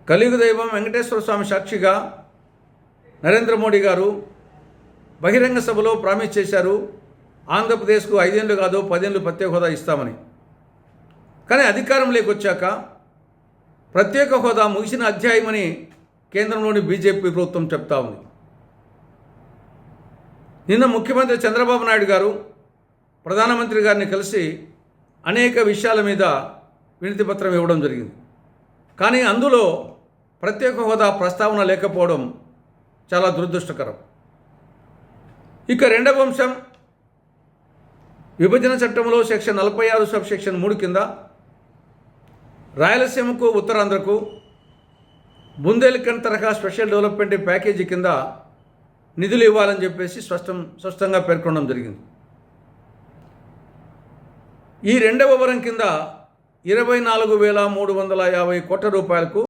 కలియుగ దైవం వెంకటేశ్వర స్వామి సాక్షిగా నరేంద్ర మోడీ గారు బహిరంగ సభలో ప్రామిస్ చేశారు, ఆంధ్రప్రదేశ్కు 5 ఏళ్ళు కాదు 10 ఏళ్ళు ప్రత్యేక హోదా ఇస్తామని. కానీ అధికారంలోకి వచ్చాక ప్రత్యేక హోదా ముగిసిన అధ్యాయమని కేంద్రంలోని బీజేపీ ప్రభుత్వం చెప్తా ఉంది. నిన్న ముఖ్యమంత్రి చంద్రబాబు నాయుడు గారు ప్రధానమంత్రి గారిని కలిసి అనేక విషయాల మీద వినతి పత్రం ఇవ్వడం జరిగింది. కానీ అందులో ప్రత్యేక హోదా ప్రస్తావన లేకపోవడం చాలా దురదృష్టకరం. ఇక రెండవ అంశం, విభజన చట్టంలో సెక్షన్ 46 సబ్ సెక్షన్ 3 కింద రాయలసీమకు ఉత్తరాంధ్రకు బుందేల్ఖండ్ తరహా స్పెషల్ డెవలప్మెంట్ ప్యాకేజీ కింద నిధులు ఇవ్వాలని చెప్పేసి స్పష్టంగా పేర్కొనడం జరిగింది. ఈ రెండవ వరం కింద 24,350 కోట్ల రూపాయలకు